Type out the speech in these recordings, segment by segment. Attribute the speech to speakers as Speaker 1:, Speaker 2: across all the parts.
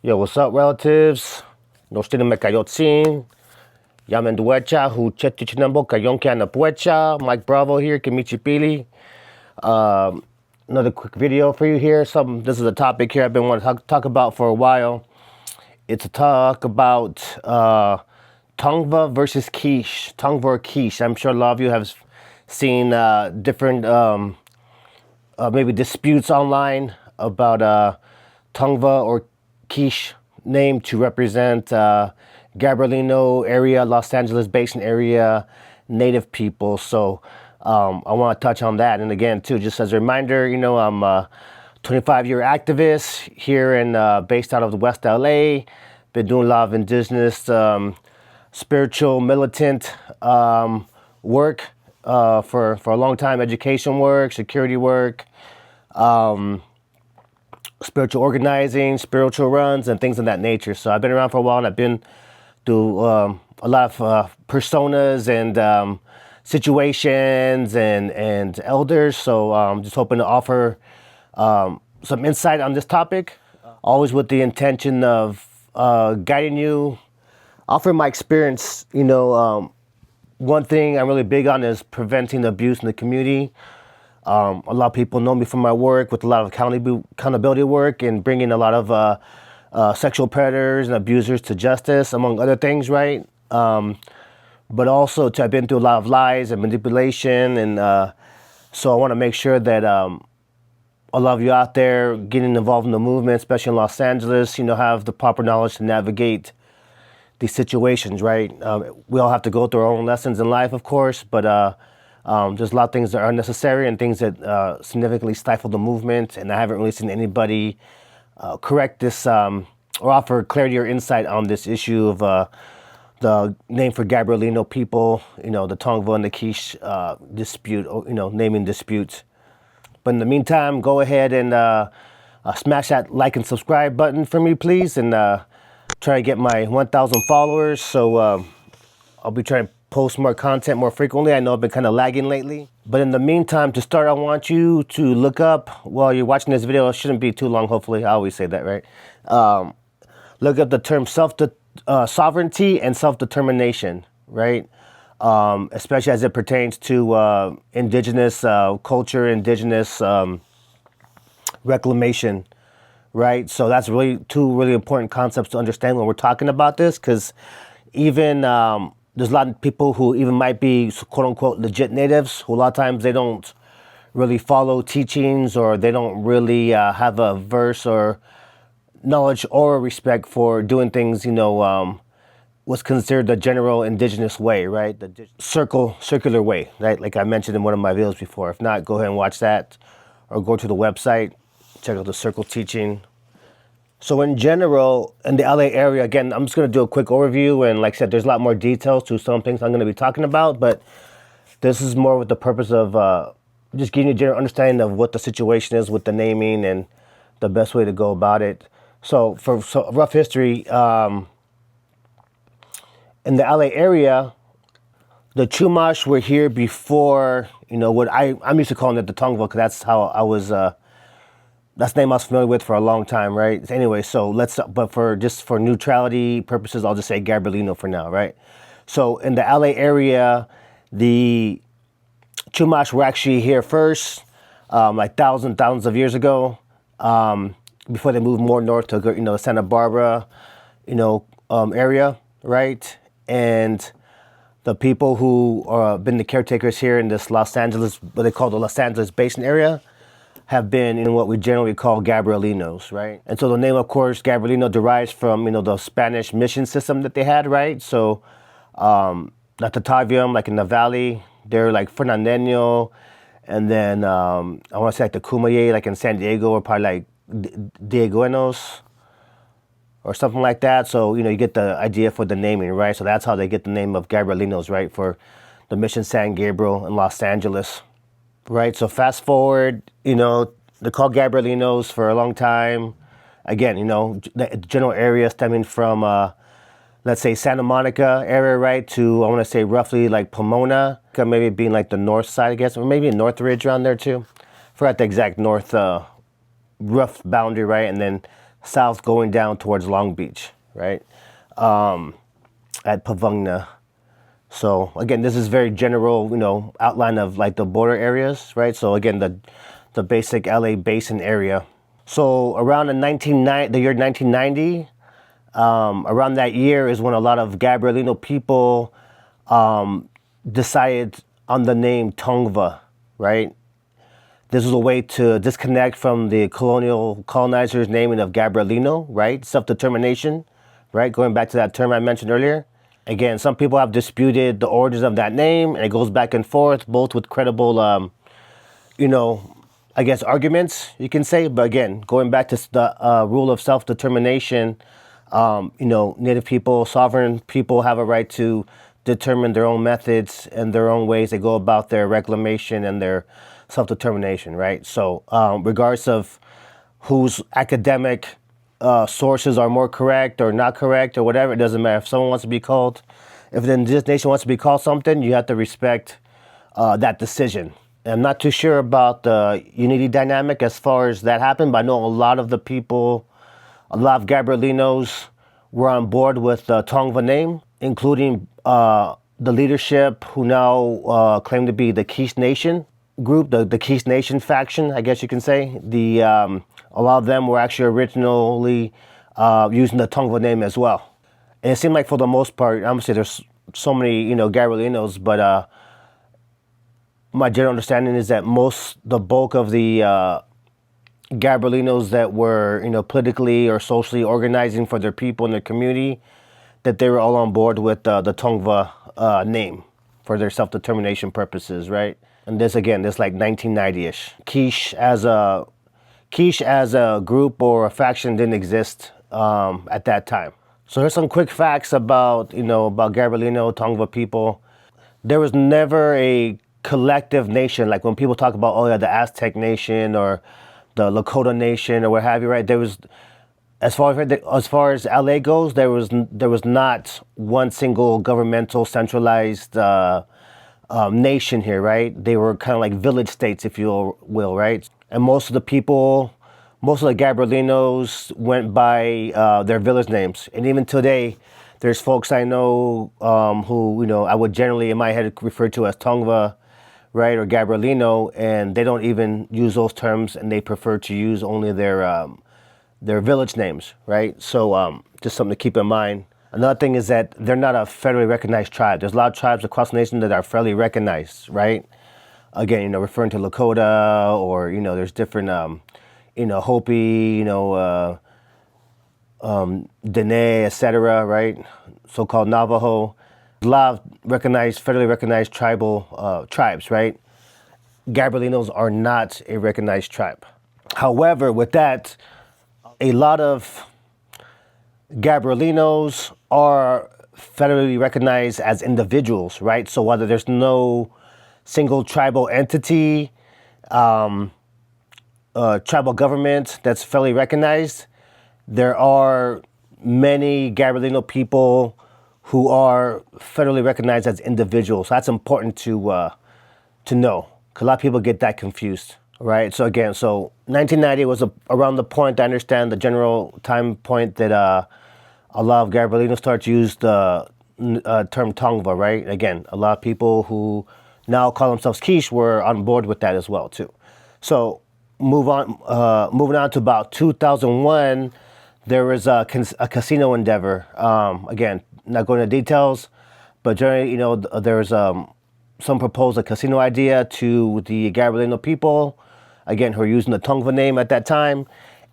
Speaker 1: Yo, what's up, relatives? No estoy me cayotzin. Yamen duecha, hu chetichinambo, kayonke anapuecha. Mike Bravo here, Kimichipili. Another quick video for you here. This is a topic here I've been wanting to talk about for a while. It's a talk about Tongva versus Kizh. Tongva or Kizh. I'm sure a lot of you have seen different maybe disputes online about Tongva or Kizh name to represent Gabrielino area, Los Angeles basin area, native people. So I want to touch on that. And again, too, just as a reminder, I'm a 25-year activist here based out of the West LA. Been doing a lot of indigenous, spiritual, militant work for a long time, education work, security work, spiritual organizing, spiritual runs, and things of that nature. So I've been around for a while, and I've been through a lot of personas and situations and elders. So I'm just hoping to offer some insight on this topic, always with the intention of guiding you, offering my experience. One thing I'm really big on is preventing abuse in the community. A lot of people know me from my work with a lot of accountability work and bringing a lot of sexual predators and abusers to justice, among other things, right? But also I've been through a lot of lies and manipulation, and so I want to make sure that a lot of you out there getting involved in the movement, especially in Los Angeles, have the proper knowledge to navigate these situations, right? We all have to go through our own lessons in life, of course, but there's a lot of things that are unnecessary and things that significantly stifle the movement, and I haven't really seen anybody correct this or offer clarity or insight on this issue of the name for Gabrielino people, the Tongva and the Kizh dispute, naming disputes. But in the meantime, go ahead and smash that like and subscribe button for me, please, and try to get my 1,000 followers. So I'll be trying to post more content more frequently. I know I've been kind of lagging lately. But in the meantime, to start, I want you to look up, while you're watching this video, it shouldn't be too long, hopefully. I always say that, right? Look up the term sovereignty and self-determination, right? Especially as it pertains to indigenous culture, indigenous reclamation, right? So that's really two really important concepts to understand when we're talking about this, because even there's a lot of people who even might be quote-unquote legit natives, who a lot of times they don't really follow teachings, or they don't really have a verse or knowledge or respect for doing things, what's considered the general indigenous way, right? The circular way, right? Like I mentioned in one of my videos before. If not, go ahead and watch that, or go to the website, check out the circle teaching. So in general, in the LA area, again, I'm just going to do a quick overview. And like I said, there's a lot more details to some things I'm going to be talking about. But this is more with the purpose of just giving you a general understanding of what the situation is with the naming and the best way to go about it. So for rough history, in the LA area, the Chumash were here before, what I'm used to calling it the Tongva, because that's how I was... that's the name I was familiar with for a long time, right? Anyway, so but for neutrality purposes, I'll just say Gabrielino for now, right? So in the LA area, the Chumash were actually here first, like thousands of years ago, before they moved more north to, the Santa Barbara, area, right? And the people who been the caretakers here in this Los Angeles, what they call the Los Angeles basin area, have been in what we generally call Gabrielinos, right? And so the name, of course, Gabrielino derives from, the Spanish mission system that they had, right? So, like the Tavium, like in the valley, they're like Fernandino, and then I want to say like the Kumaye, like in San Diego, or probably like Dieguenos, or something like that. So, you get the idea for the naming, right? So that's how they get the name of Gabrielinos, right? For the Mission San Gabriel in Los Angeles. Right, so fast forward, they called Gabrielinos for a long time. Again, the general area stemming from, let's say, Santa Monica area, right, to, I want to say, roughly like Pomona, maybe being like the north side, I guess, or maybe Northridge around there too. Forgot the exact north rough boundary, right, and then south going down towards Long Beach, right? At Pavungna. So again, this is very general, outline of like the border areas, right? So again, the basic LA basin area. So around the year 1990, around that year is when a lot of Gabrielino people decided on the name Tongva, right? This was a way to disconnect from the colonizers' naming of Gabrielino, right? Self-determination, right? Going back to that term I mentioned earlier. Again, some people have disputed the origins of that name, and it goes back and forth, both with credible, I guess arguments, you can say. But again, going back to the rule of self-determination, Native people, sovereign people have a right to determine their own methods and their own ways they go about their reclamation and their self-determination, right? So regardless of whose academic sources are more correct or not correct or whatever, it doesn't matter. If someone wants to be called, if the indigenous nation wants to be called something, you have to respect that decision. And I'm not too sure about the unity dynamic as far as that happened, but I know a lot of Gabrielinos were on board with the Tongva name, including the leadership who now claim to be the Kizh Nation group, the Kizh Nation faction, I guess you can say. A lot of them were actually originally using the Tongva name as well. And it seemed like for the most part, I'm gonna say there's so many, Gabrielinos, but my general understanding is that the bulk of the Gabrielinos that were, politically or socially organizing for their people in their community, that they were all on board with the Tongva name for their self-determination purposes, right? And this like 1990-ish. Kizh as a group or a faction didn't exist at that time. So here's some quick facts about Gabrielino Tongva people. There was never a collective nation, like when people talk about, oh yeah, the Aztec nation or the Lakota nation or what have you, right? There was, as far as LA goes, there was not one single governmental centralized nation here, right? They were kind of like village states, if you will, right? And most of the Gabrielinos went by their village names. And even today, there's folks I know who, I would generally in my head refer to as Tongva, right, or Gabrielino, and they don't even use those terms, and they prefer to use only their village names, right? So just something to keep in mind. Another thing is that they're not a federally recognized tribe. There's a lot of tribes across the nation that are federally recognized, right? Again, referring to Lakota or, there's different, Hopi, Dene, etc., right? So-called Navajo. A lot of federally recognized tribal tribes, right? Gabrielinos are not a recognized tribe. However, with that, a lot of Gabrielinos are federally recognized as individuals, right? So whether there's no single tribal entity, tribal government that's federally recognized, there are many Gabrielino people who are federally recognized as individuals. So that's important to know, because a lot of people get that confused, right? So again, 1990 was around the point, I understand the general time point that a lot of Gabrielinos start to use the term Tongva, right? Again, a lot of people who now call themselves Kizh were on board with that as well too. So moving on to about 2001, there was a casino endeavor. Again, not going into details, but generally, there was some proposed a casino idea to the Gabrielino people, again, who were using the Tongva name at that time.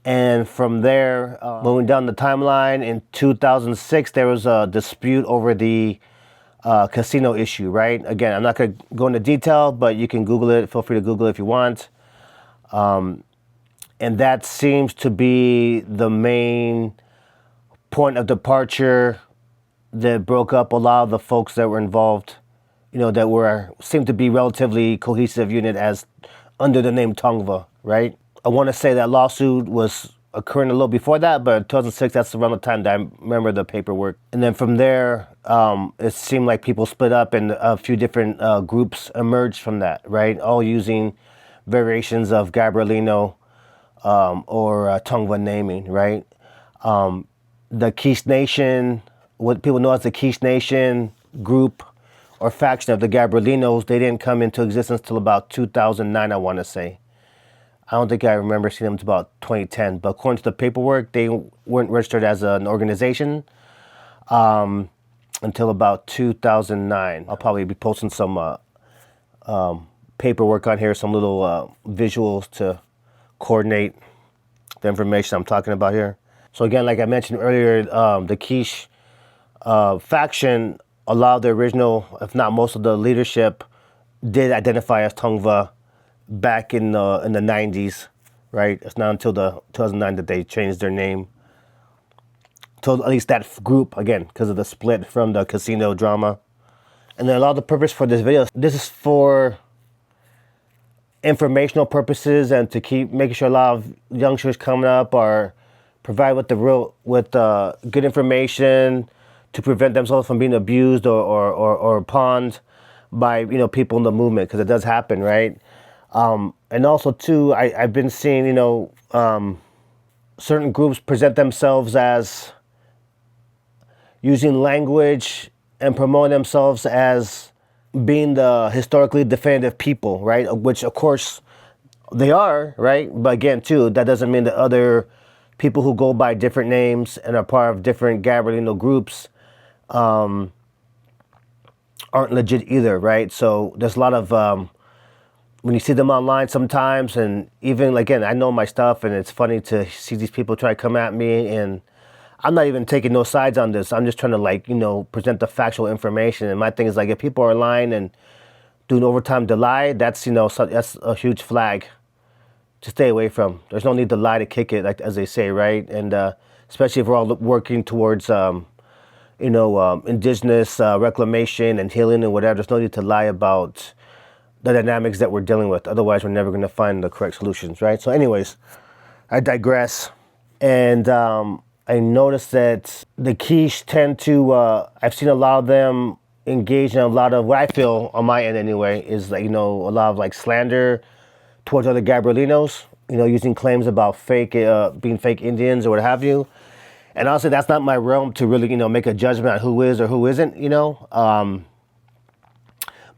Speaker 1: And from there, moving down the timeline, in 2006, there was a dispute over the casino issue, right? Again, I'm not going to go into detail, but you can Google it. Feel free to Google it if you want. And that seems to be the main point of departure that broke up a lot of the folks that were involved, that seemed to be relatively cohesive unit as under the name Tongva, right? I want to say that lawsuit was occurring a little before that, but 2006, that's around the time that I remember the paperwork. And then from there, it seemed like people split up and a few different groups emerged from that, right? All using variations of Gabrielino or Tongva naming, right? The Kizh Nation, what people know as the Kizh Nation group or faction of the Gabrielinos, they didn't come into existence till about 2009, I want to say. I don't think I remember seeing them until about 2010. But according to the paperwork, they weren't registered as an organization until about 2009. I'll probably be posting some paperwork on here, some little visuals to coordinate the information I'm talking about here. So again, like I mentioned earlier, the Kizh faction, a lot of the original, if not most of the leadership, did identify as Tongva back in the 90s, right? It's not until the 2009 that they changed their name. To at least that group, again, because of the split from the casino drama. And then a lot of the purpose for this video, this is for informational purposes and to keep making sure a lot of youngsters coming up are provide with good information to prevent themselves from being abused or pawned by people in the movement, because it does happen, right? And also too, I've been seeing certain groups present themselves as using language and promoting themselves as being the historically definitive people, right? Which of course they are, right? But again too, that doesn't mean that other people who go by different names and are part of different Gabrielino groups aren't legit either, right? So there's a lot of when you see them online sometimes, and even again, I know my stuff, and it's funny to see these people try to come at me, and I'm not even taking no sides on this. I'm just trying to present the factual information. And my thing is, like, if people are lying and doing overtime to lie, that's that's a huge flag to stay away from. There's no need to lie to kick it, like as they say, right? And especially if we're all working towards indigenous reclamation and healing and whatever. There's no need to lie about the dynamics that we're dealing with. Otherwise, we're never going to find the correct solutions, right? So anyways, I digress. And I noticed that the Kizh tend to, I've seen a lot of them engage in a lot of what I feel on my end anyway, is a lot of like slander towards other Gabrielinos, using claims about being fake Indians or what have you. And honestly, that's not my realm to really, make a judgment on who is or who isn't,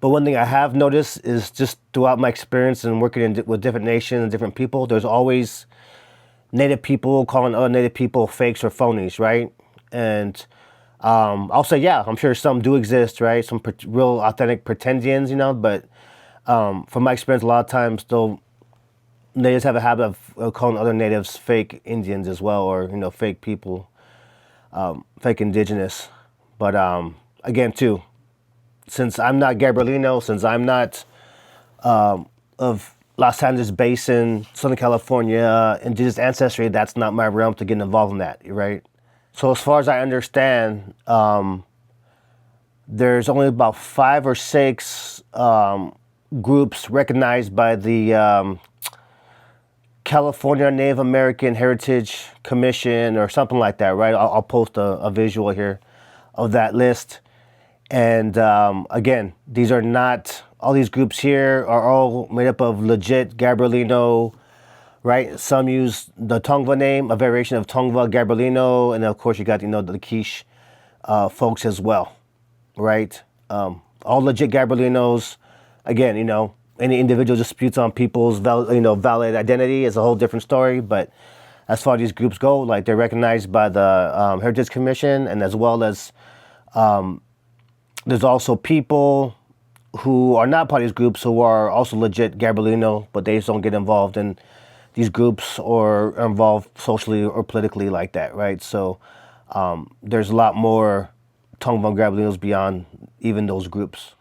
Speaker 1: But one thing I have noticed is just throughout my experience and working with different nations and different people, there's always Native people calling other Native people fakes or phonies, right? And I'll say, yeah, I'm sure some do exist, right? Some real authentic pretendians, but from my experience, a lot of times, though, natives have a habit of calling other natives fake Indians as well, or fake people, fake indigenous. But again, too, since I'm not Gabrielino, since I'm not of Los Angeles Basin, Southern California, indigenous ancestry, that's not my realm to get involved in that, right? So as far as I understand, there's only about 5 or 6 groups recognized by the California Native American Heritage Commission or something like that, right? I'll post a visual here of that list. And again, these are not, all these groups here are all made up of legit Gabrielino, right? Some use the Tongva name, a variation of Tongva, Gabrielino, and of course you got, the Kizh folks as well, right? All legit Gabrielinos. Again, any individual disputes on people's valid identity is a whole different story, but as far as these groups go, like, they're recognized by the Heritage Commission, and as well as there's also people who are not part of these groups who are also legit Gabrielino, but they just don't get involved in these groups or are involved socially or politically like that, right? So there's a lot more Tongva and Gabrielinos beyond even those groups.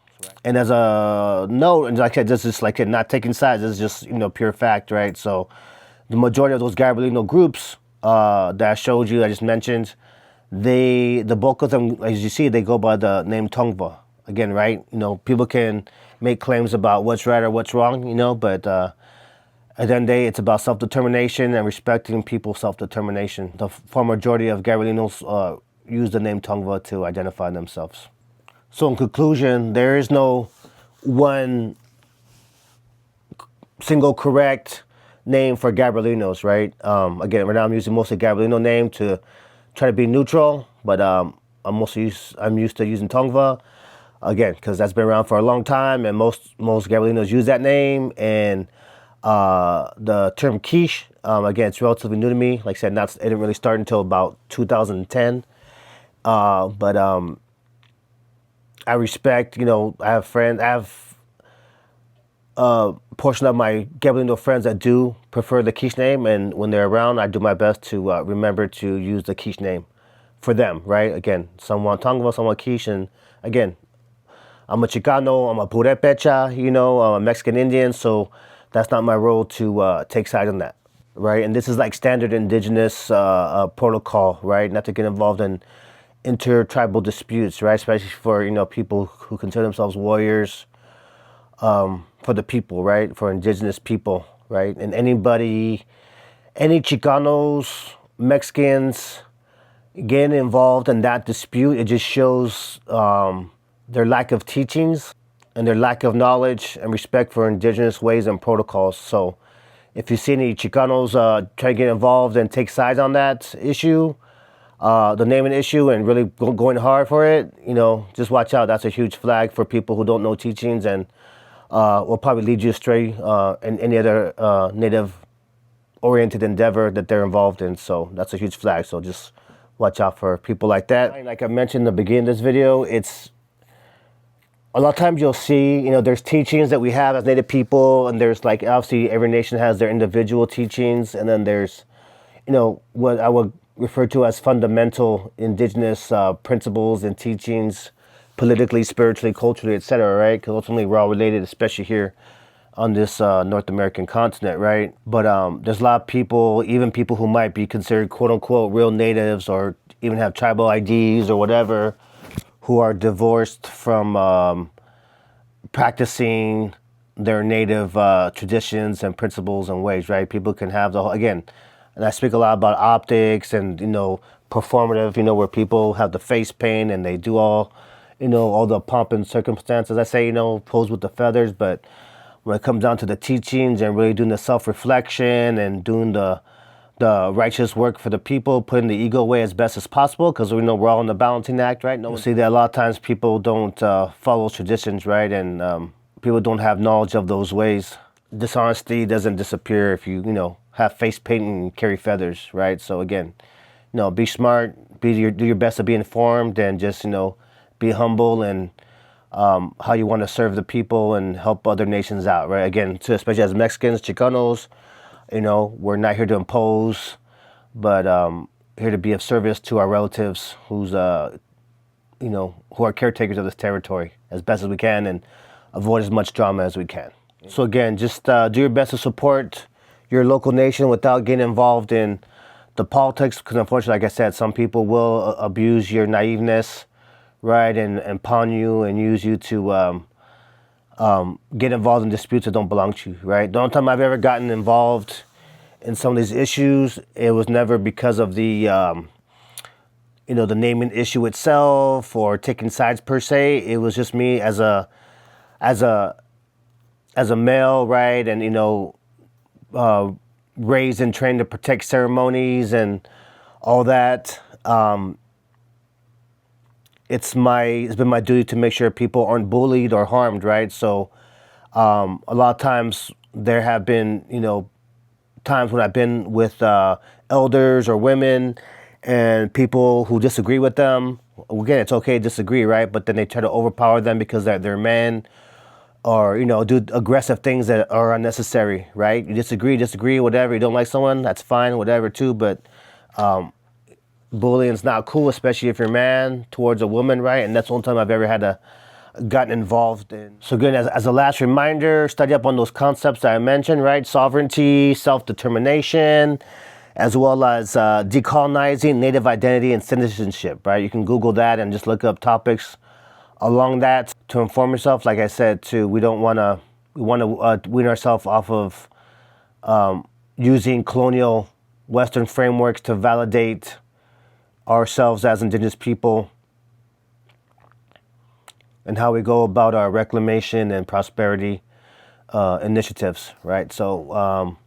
Speaker 1: And as a note, and like I said, this is like not taking sides, this is just pure fact, right? So the majority of those Gabrielino groups that I showed you, I just mentioned, the bulk of them, as you see, they go by the name Tongva. Again, right? People can make claims about what's right or what's wrong, but at the end of the day, it's about self-determination and respecting people's self-determination. The far majority of Gabrielinos use the name Tongva to identify themselves. So in conclusion, there is no one single correct name for Gabrielinos, right? Again, right now I'm using mostly Gabrielino name to try to be neutral, but I'm used to using Tongva, again, because that's been around for a long time, and most Gabrielinos use that name. And the term Kizh, again, it's relatively new to me. Like I said, it didn't really start until about 2010. But I respect, I have friends, I have a portion of my Gabrielino friends that do prefer the Kizh name, and when they're around, I do my best to remember to use the Kizh name for them, right? Again, some want Tongva, some want Kizh, and again, I'm a Chicano, I'm a Purepecha, I'm a Mexican Indian, so that's not my role to take side on that, right? And this is like standard indigenous protocol, right? Not to get involved in intertribal disputes, right? Especially for, people who consider themselves warriors for the people, right? For indigenous people, right? And any Chicanos, Mexicans getting involved in that dispute, it just shows their lack of teachings and their lack of knowledge and respect for indigenous ways and protocols. So if you see any Chicanos try to get involved and take sides on that issue, the naming issue, and really going hard for it, just watch out. That's a huge flag for people who don't know teachings, and will probably lead you astray in any other native-oriented endeavor that they're involved in. So that's a huge flag. So just watch out for people like that. Like I mentioned in the beginning of this video, it's a lot of times you'll see, there's teachings that we have as Native people, and there's like, obviously every nation has their individual teachings, and then there's, what I would refer to as fundamental indigenous principles and teachings, politically, spiritually, culturally, etc., right? Because ultimately we're all related, especially here on this North American continent, right? But there's a lot of people, even people who might be considered quote unquote real natives or even have tribal IDs or whatever, who are divorced from practicing their native traditions and principles and ways, right? People can have again, and I speak a lot about optics and, performative, where people have the face paint and they do all the pomp and circumstances. I say, pose with the feathers, but when it comes down to the teachings and really doing the self-reflection and doing the righteous work for the people, putting the ego away as best as possible, because we know we're all in the balancing act, right? No, see that a lot of times people don't follow traditions, right? And people don't have knowledge of those ways. Dishonesty doesn't disappear if you, have face paint and carry feathers, right? So again, be smart, do your best to be informed, and just, be humble and how you want to serve the people and help other nations out, right? Again, especially as Mexicans, Chicanos, we're not here to impose, but here to be of service to our relatives who are caretakers of this territory as best as we can, and avoid as much drama as we can. So again, just do your best to support your local nation without getting involved in the politics, because unfortunately, like I said, some people will abuse your naiveness, right, and pawn you and use you to get involved in disputes that don't belong to you, right? The only time I've ever gotten involved in some of these issues, it was never because of the the naming issue itself or taking sides per se. It was just me as a male, right, and raised and trained to protect ceremonies and all that. It's been my duty to make sure people aren't bullied or harmed, right? So a lot of times there have been, times when I've been with elders or women and people who disagree with them. Again, it's okay to disagree, right? But then they try to overpower them because they're men, or, do aggressive things that are unnecessary, right? You disagree, whatever. You don't like someone, that's fine, whatever, too. But bullying's not cool, especially if you're a man towards a woman, right? And that's the only time I've ever gotten involved in. So again, as a last reminder, study up on those concepts that I mentioned, right? Sovereignty, self-determination, as well as decolonizing, native identity, and citizenship, right? You can Google that and just look up topics along that to inform yourself. Like I said, too, we want to wean ourselves off of using colonial Western frameworks to validate ourselves as indigenous people and how we go about our reclamation and prosperity initiatives, right? So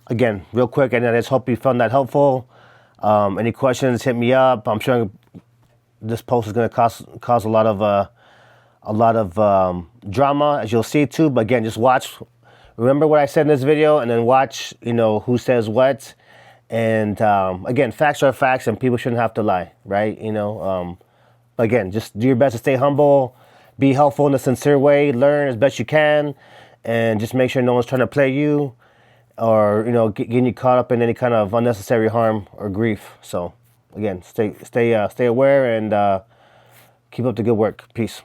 Speaker 1: again, real quick, and I just hope you found that helpful. Any questions, hit me up. I'm sure this post is going to cause a lot of drama, as you'll see too. But again, just watch. Remember what I said in this video, and then watch. Who says what. And again, facts are facts, and people shouldn't have to lie, right? Again, just do your best to stay humble, be helpful in a sincere way, learn as best you can, and just make sure no one's trying to play you or getting you caught up in any kind of unnecessary harm or grief. So again, stay aware and keep up the good work. Peace.